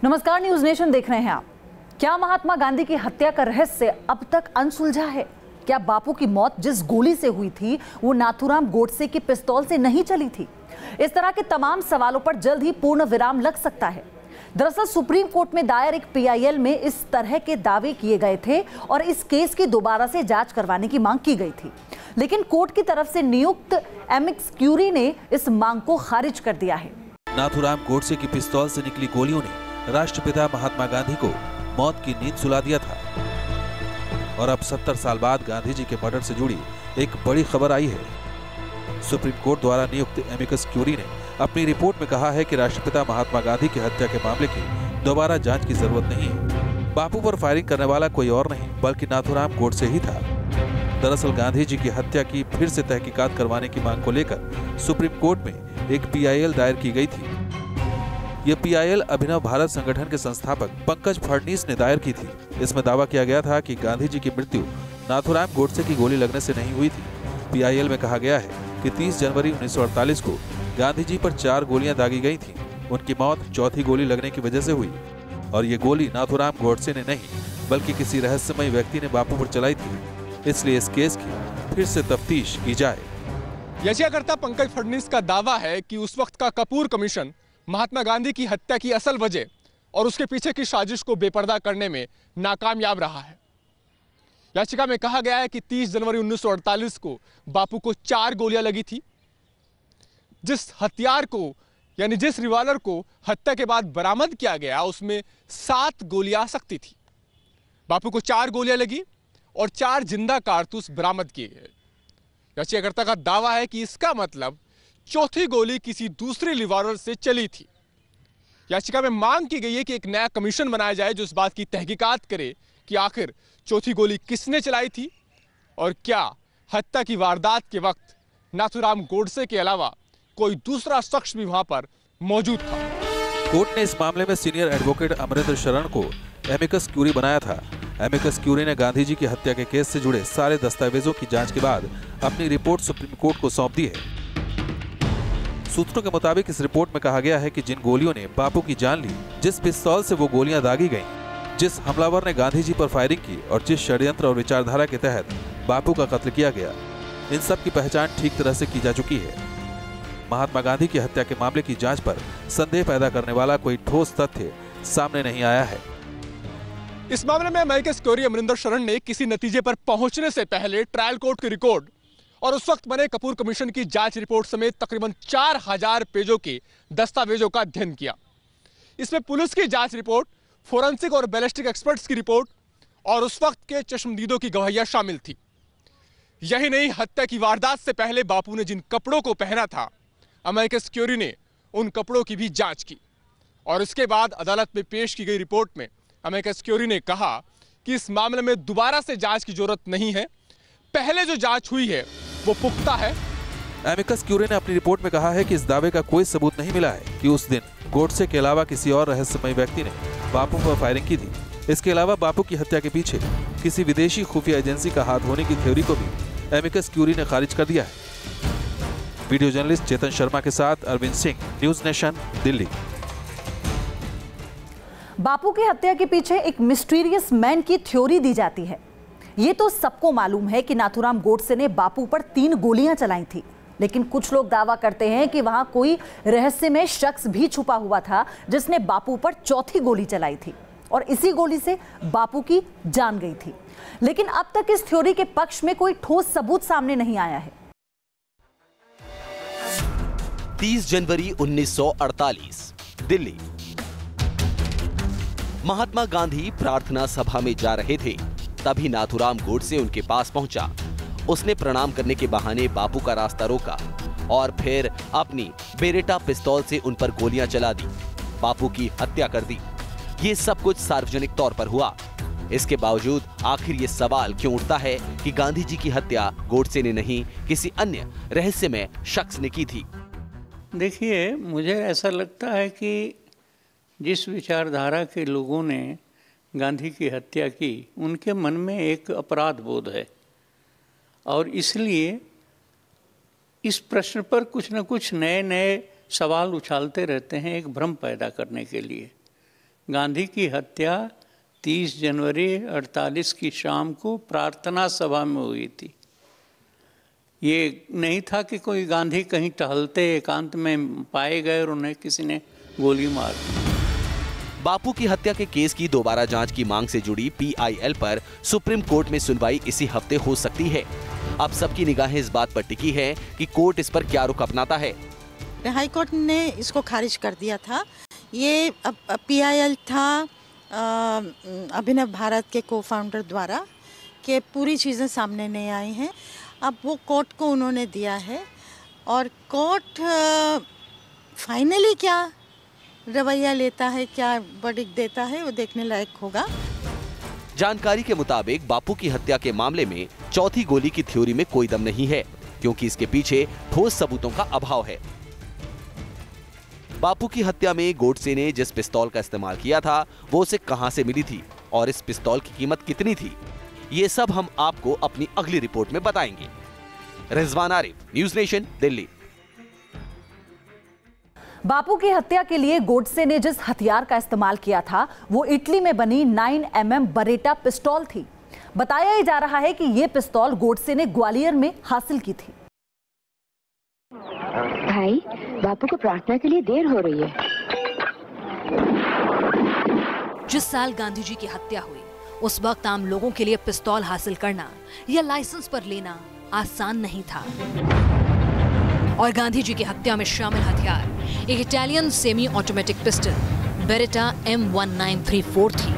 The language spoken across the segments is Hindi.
नमस्कार, न्यूज नेशन देख रहे हैं आप। क्या महात्मा गांधी की हत्या का रहस्य अब तक अनसुलझा है? क्या बापू की मौत जिस गोली से हुई थी वो नाथूराम गोडसे की पिस्तौल से नहीं चली थी? इस तरह के तमाम सवालों पर जल्द ही पूर्ण विराम लग सकता है। दरअसल सुप्रीम कोर्ट में दायर एक पीआईएल में इस तरह के दावे किए गए थे और इस केस की दोबारा से जांच करवाने की मांग की गई थी, लेकिन कोर्ट की तरफ से नियुक्त एमिकस क्यूरी ने इस मांग को खारिज कर दिया है। नाथूराम गोडसे की पिस्तौल से निकली गोलियों ने राष्ट्रपिता महात्मा गांधी को मौत की नींद सुला दिया था और अब 70 साल बाद गांधी जी के मर्डर से जुड़ी एक बड़ी खबर आई है। सुप्रीम कोर्ट द्वारा नियुक्त एमिकस क्यूरी ने अपनी रिपोर्ट में कहा है कि राष्ट्रपिता महात्मा गांधी की हत्या के मामले की दोबारा जांच की जरूरत नहीं है। बापू पर फायरिंग करने वाला कोई और नहीं बल्कि नाथूराम गोडसे ही था। दरअसल गांधी जी की हत्या की फिर से तहकीकात करवाने की मांग को लेकर सुप्रीम कोर्ट में एक पीआईएल दायर की गई थी। यह पीआईएल अभिनव भारत संगठन के संस्थापक पंकज फडणीस ने दायर की थी। इसमें दावा किया गया था कि गांधी जी की मृत्यु नाथूराम गोडसे की गोली लगने से नहीं हुई थी। पीआईएल में कहा गया है कि 30 जनवरी 1948 को गांधी जी पर 4 गोलियां दागी गई थीं। उनकी मौत चौथी गोली लगने की वजह से हुई और ये गोली नाथूराम गोडसे ने नहीं बल्कि किसी रहस्यमय व्यक्ति ने बापू पर चलाई थी। इसलिए इस केस की फिर से तफ्तीश की जाए। याचिकाकर्ता पंकज फडणीस का दावा है कि उस वक्त का कपूर कमीशन महात्मा गांधी की हत्या की असल वजह और उसके पीछे की साजिश को बेपर्दा करने में नाकामयाब रहा है। याचिका में कहा गया है कि 30 जनवरी 1948 को बापू को 4 गोलियां लगी थी। जिस हथियार को यानी जिस रिवॉल्वर को हत्या के बाद बरामद किया गया उसमें 7 गोलियां सख्ती थी। बापू को 4 गोलियां लगी और 4 जिंदा कारतूस बरामद किए गए। याचिकाकर्ता का दावा है कि इसका मतलब चौथी गोली किसी दूसरे रिवॉल्वर से चली थी। याचिका में मांग की गई है कि एक नया कमीशन बनाया जाए जो इस बात की तहकीकात करे कि आखिर चौथी गोली किसने चलाई थी और क्या हत्या की वारदात के वक्त नाथूराम गोडसे के अलावा कोई दूसरा शख्स भी वहां पर मौजूद था। कोर्ट ने इस मामले में सीनियर एडवोकेट अमरिंदर शरण को एमिकस क्यूरी बनाया था। एमिकस क्यूरी ने गांधी जी की हत्या के केस से जुड़े सारे दस्तावेजों की जांच के बाद अपनी रिपोर्ट सुप्रीम कोर्ट को सौंप दी है। सूत्रों के मुताबिक इस रिपोर्ट में कहा गया है कि जिन गोलियों ने बापू की जान ली, जिस पिस्तौल से वो गोलियां दागी गईं, जिस हमलावर ने गांधी जी पर फायरिंग की और जिस षड्यंत्र और विचारधारा के तहत बापू का कत्ल किया गया, इन सब की पहचान ठीक तरह से की जा चुकी है। महात्मा गांधी की हत्या के मामले की जांच पर संदेह पैदा करने वाला कोई ठोस तथ्य सामने नहीं आया है। इस मामले में एमिकस क्यूरी अमरिंदर शरण ने किसी नतीजे पर पहुंचने से पहले ट्रायल कोर्ट के रिकॉर्ड और उस वक्त बने कपूर कमीशन की जांच रिपोर्ट समेत तकरीबन 4000 पेजों के दस्तावेजों का अध्ययन किया। इसमें पुलिस की जांच रिपोर्ट, फोरेंसिक और बैलिस्टिक एक्सपर्ट्स की रिपोर्ट और उस वक्त के चश्मदीदों की गवाहियां शामिल थी। यही नहीं, हत्या की वारदात से पहले बापू ने जिन कपड़ों को पहना था, एमिकस क्यूरी ने उन कपड़ों की भी जांच की और इसके बाद अदालत में पेश की गई रिपोर्ट में एमिकस क्यूरी ने कहा कि इस मामले में दोबारा से जांच की जरूरत नहीं है। पहले जो जांच हुई है वो पुख्ता है। एमिकस क्यूरी ने अपनी रिपोर्ट में कहा है कि इस दावे का कोई सबूत नहीं मिला है कि उस दिन गोडसे के अलावा किसी और रहस्यमय व्यक्ति ने बापू पर फायरिंग की थी। इसके अलावा बापू की हत्या के पीछे किसी विदेशी खुफिया एजेंसी का हाथ होने की थ्योरी को भी एमिकस क्यूरी ने खारिज कर दिया है। वीडियो जर्नलिस्ट चेतन शर्मा के साथ अरविंद सिंह, न्यूज नेशन, दिल्ली। बापू की हत्या के पीछे एक मिस्टीरियस मैन की थ्योरी दी जाती है। ये तो सबको मालूम है कि नाथूराम गोडसे ने बापू पर 3 गोलियां चलाई थी, लेकिन कुछ लोग दावा करते हैं कि वहां कोई रहस्यमय शख्स भी छुपा हुआ था जिसने बापू पर चौथी गोली चलाई थी और इसी गोली से बापू की जान गई थी। लेकिन अब तक इस थ्योरी के पक्ष में कोई ठोस सबूत सामने नहीं आया है। 30 जनवरी 1948, दिल्ली। महात्मा गांधी प्रार्थना सभा में जा रहे थे, तभी नाथूराम गोडसे उनके पास पहुंचा। उसने प्रणाम करने के बहाने बापू का रास्ता रोका और फिर अपनी बेरेटा पिस्तौल से उन पर गोलियां चला दी, बापू की हत्या कर दी। ये सब कुछ सार्वजनिक तौर पर हुआ। इसके बावजूद आखिर ये सवाल क्यों उठता है कि गांधी जी की हत्या गोडसे ने नहीं, किसी अन्य रहस्यमय शख्स ने की थी? देखिए, मुझे ऐसा लगता है कि जिस विचारधारा के लोगों ने गांधी की हत्या की, उनके मन में एक अपराध बोध है और इसलिए इस प्रश्न पर कुछ न कुछ नए नए सवाल उछालते रहते हैं, एक भ्रम पैदा करने के लिए। गांधी की हत्या 30 जनवरी 48 की शाम को प्रार्थना सभा में हुई थी। ये नहीं था कि कोई गांधी कहीं टहलते एकांत में पाए गए और उन्हें किसी ने गोली मार दी। बापू की हत्या के केस की दोबारा जांच की मांग से जुड़ी PIL पर सुप्रीम कोर्ट में सुनवाई इसी हफ्ते हो सकती है। अब सबकी निगाहें इस बात पर टिकी है कि कोर्ट इस पर क्या रुख अपनाता है। हाई कोर्ट ने इसको खारिज कर दिया था। ये PIL था अभिनव भारत के को-फाउंडर द्वारा कि पूरी चीज़ें सामने नहीं आई हैं। अब वो कोर्ट को उन्होंने दिया है और कोर्ट फाइनली क्या रवैया लेता है, क्या वर्डिक्ट देता है, वो देखने लायक होगा। जानकारी के मुताबिक बापू की हत्या के मामले में चौथी गोली की थ्योरी में कोई दम नहीं है, क्योंकि इसके पीछे ठोस सबूतों का अभाव है। बापू की हत्या में गोडसे ने जिस पिस्तौल का इस्तेमाल किया था वो उसे कहां से मिली थी और इस पिस्तौल की कीमत कितनी थी, ये सब हम आपको अपनी अगली रिपोर्ट में बताएंगे। Rizwan Arif, News Nation, Delhi. बापू की हत्या के लिए गोडसे ने जिस हथियार का इस्तेमाल किया था वो इटली में बनी 9mm बरेटा पिस्तौल थी। बताया ही जा रहा है कि यह पिस्तौल गोडसे ने ग्वालियर में हासिल की थी। भाई, बापू को प्रार्थना के लिए देर हो रही है। जिस साल गांधी जी की हत्या हुई उस वक्त आम लोगों के लिए पिस्तौल हासिल करना या लाइसेंस पर लेना आसान नहीं था और गांधी जी की हत्या में शामिल हथियार एक Italian semi automatic pistol Beretta M1934 थी,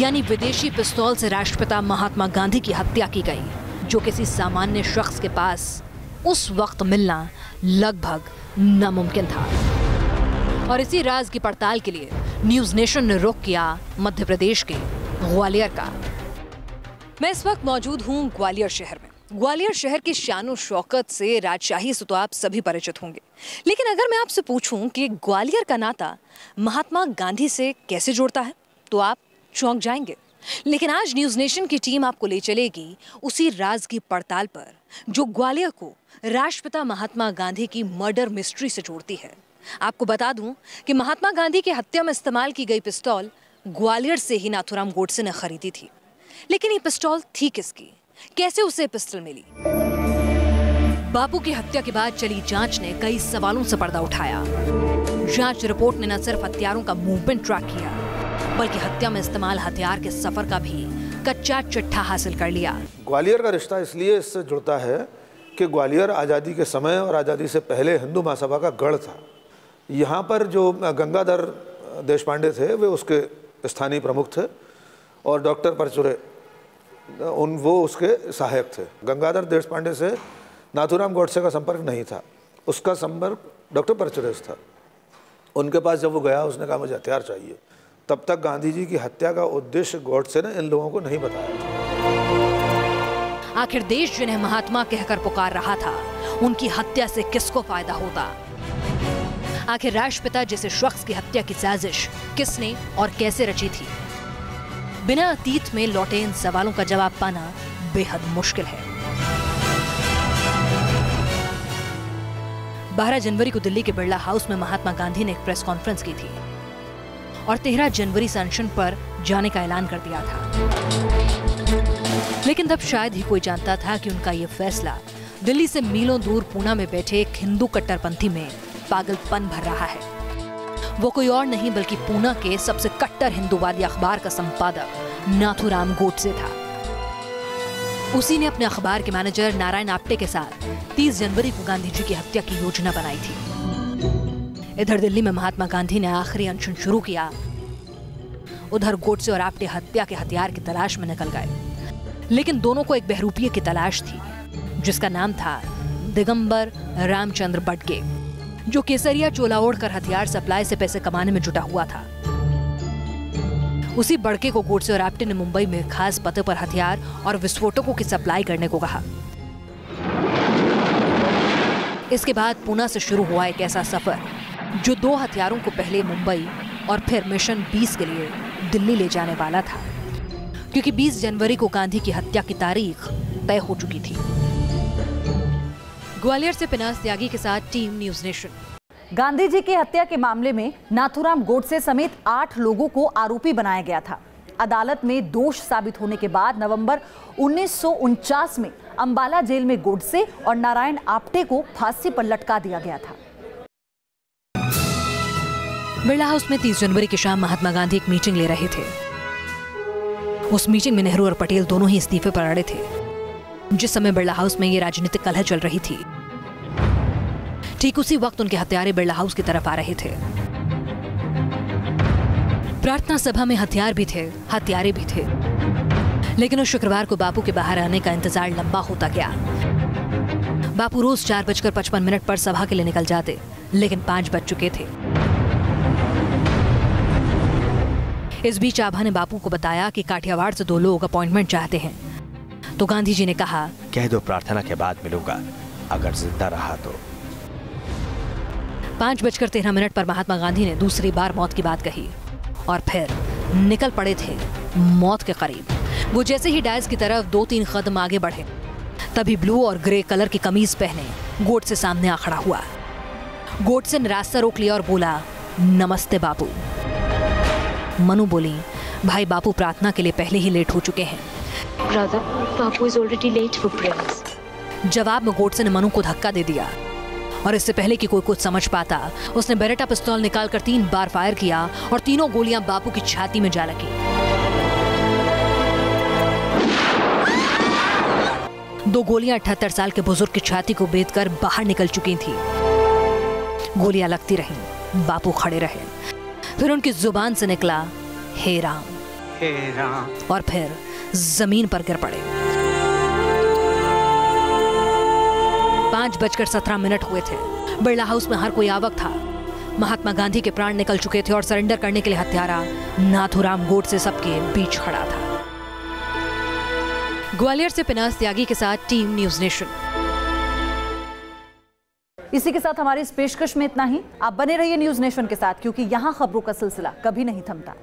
यानी विदेशी पिस्तौल से राष्ट्रपिता महात्मा गांधी की हत्या की गई, जो किसी सामान्य शख्स के पास उस वक्त मिलना लगभग नामुमकिन था। और इसी राज की पड़ताल के लिए न्यूज़ नेशन ने रुख किया मध्य प्रदेश के ग्वालियर का। मैं इस वक्त मौजूद हूँ ग्वालियर शहर में। ग्वालियर शहर की शान शौकत से, राजशाही से तो आप सभी परिचित होंगे, लेकिन अगर मैं आपसे पूछूं कि ग्वालियर का नाता महात्मा गांधी से कैसे जोड़ता है तो आप चौंक जाएंगे। लेकिन आज न्यूज़ नेशन की टीम आपको ले चलेगी उसी राज की पड़ताल पर जो ग्वालियर को राष्ट्रपिता महात्मा गांधी की मर्डर मिस्ट्री से जोड़ती है। आपको बता दूं कि महात्मा गांधी की हत्या में इस्तेमाल की गई पिस्तौल ग्वालियर से ही नाथूराम गोडसे ने खरीदी थी। लेकिन ये पिस्तौल थी किसकी, कैसे उसे पिस्टल मिली? बापू की हत्या के बाद चली जांच ने कई सवालों से पर्दा उठाया। जांच रिपोर्ट ने न सिर्फ हथियारों का मूवमेंट ट्रैक किया बल्कि हत्या में इस्तेमाल हथियार के सफर का भी कच्चा चिट्ठा हासिल कर लिया। ग्वालियर का रिश्ता इसलिए इससे जुड़ता है कि ग्वालियर आज़ादी के समय और आज़ादी से पहले हिंदू महासभा का गढ़ था। यहाँ पर जो गंगाधर देशपांडे थे वे उसके स्थानीय प्रमुख थे और डॉक्टर परचुरे वो उसके सहायक थे। गंगाधर देशपांडे से नाथूराम गोडसे का संपर्क नहीं था, उसका संपर्क डॉक्टर परचुरे से था। उनके पास जब वो गया उसने कहा मुझे हथियार चाहिए। तब तक गांधी जी की हत्या का उद्देश्य गोडसे ने इन लोगों को नहीं बताया। आखिर देश जिन्हें महात्मा कहकर पुकार रहा था उनकी हत्या से किसको फायदा होता? आखिर राष्ट्रपिता जैसे शख्स की हत्या की साजिश किसने और कैसे रची थी? बिना अतीत में लौटे इन सवालों का जवाब पाना बेहद मुश्किल है। 12 जनवरी को दिल्ली के बिरला हाउस में महात्मा गांधी ने एक प्रेस कॉन्फ्रेंस की थी और 13 जनवरी से अनशन पर जाने का ऐलान कर दिया था। लेकिन तब शायद ही कोई जानता था कि उनका ये फैसला दिल्ली से मीलों दूर पूना में बैठे एक हिंदू कट्टरपंथी में पागलपन भर रहा है। वो कोई और नहीं बल्कि पूना के सबसे कट्टर हिंदूवादी अखबार का संपादक नाथूराम गोडसे था। उसी ने अपने अखबार के मैनेजर नारायण आप्टे के साथ 30 जनवरी को गांधी जी की हत्या की योजना बनाई थी। इधर दिल्ली में महात्मा गांधी ने आखिरी अनशन शुरू किया, उधर गोडसे और आप्टे हत्या के हथियार की तलाश में निकल गए। लेकिन दोनों को एक बहरूपिये की तलाश थी जिसका नाम था दिगंबर रामचंद्र बडगे, जो केसरिया चोला ओढ़कर हथियार सप्लाई से पैसे कमाने में जुटा हुआ था। उसी बड़के को गोडसे और आप्टे ने मुंबई में खास पते पर हथियार और विस्फोटकों की सप्लाई करने को कहा। इसके बाद पूना से शुरू हुआ एक ऐसा सफर जो 2 हथियारों को पहले मुंबई और फिर मिशन 20 के लिए दिल्ली ले जाने वाला था, क्योंकि 20 जनवरी को गांधी की हत्या की तारीख तय हो चुकी थी। ग्वालियर से पिनास त्यागी के साथ team news nation. Gandhi ji की हत्या के मामले में नाथूराम गोडसे समेत 8 लोगों को आरोपी बनाया गया था। अदालत में दोष साबित होने के बाद नवंबर 1949 में अंबाला जेल में गोडसे और नारायण आप्टे को फांसी पर लटका दिया गया था। बिरला हाउस में 30 जनवरी की शाम महात्मा गांधी एक मीटिंग ले रहे थे। उस मीटिंग में नेहरू और पटेल दोनों ही इस्तीफे पर अड़े थे। जिस समय बिरला हाउस में ये राजनीतिक कलह चल रही थी, ठीक उसी वक्त उनके हत्यारे बिरला हाउस की तरफ आ रहे थे। प्रार्थना सभा में हथियार भी थे, हत्यारे भी थे, लेकिन उस शुक्रवार को बापू के बाहर आने का इंतजार लंबा होता गया। बापू रोज 4:55 पर सभा के लिए निकल जाते, लेकिन 5 बज चुके थे। इस बीच आभा ने बापू को बताया कि काठियावाड़ से 2 लोग अपॉइंटमेंट चाहते हैं। तो गांधी जी ने कहा, कह दो प्रार्थना के बाद मिलूंगा, अगर जिंदा रहा तो। 5:13 पर महात्मा गांधी ने दूसरी बार मौत की बात कही और फिर निकल पड़े थे मौत के करीब। वो जैसे ही डायस की तरफ 2-3 कदम आगे बढ़े, तभी ब्लू और ग्रे कलर की कमीज पहने गोडसे सामने आ खड़ा हुआ। गोडसे ने रास्ता रोक लिया और बोला, नमस्ते बापू। मनु बोली, भाई बापू प्रार्थना के लिए पहले ही लेट हो चुके हैं। Brother, Bapu is already late for prayers. जवाब में गोडसे ने मनु को धक्का दे दिया और इससे पहले कि कोई कुछ समझ पाता, उसने बेरेटा पिस्तौल निकालकर 3 बार फायर किया और तीनों गोलियां बापू की छाती में जा लगी। 2 गोलियां 78 साल के बुजुर्ग की छाती को बेधकर बाहर निकल चुकी थी। गोलियां लगती रहीं, बापू खड़े रहे। फिर उनकी जुबान से निकला, हे राम, हे राम, और फिर जमीन पर गिर पड़े। 5:17 हुए थे। बिरला हाउस में हर कोई आवक था। महात्मा गांधी के प्राण निकल चुके थे और सरेंडर करने के लिए हत्यारा नाथूराम गोडसे सबके बीच खड़ा था। ग्वालियर से पिनास त्यागी के साथ टीम न्यूज़ नेशन। इसी के साथ हमारी इस पेशकश में इतना ही। आप बने रहिए न्यूज़ नेशन के साथ, क्योंकि यहाँ खबरों का सिलसिला कभी नहीं थमता।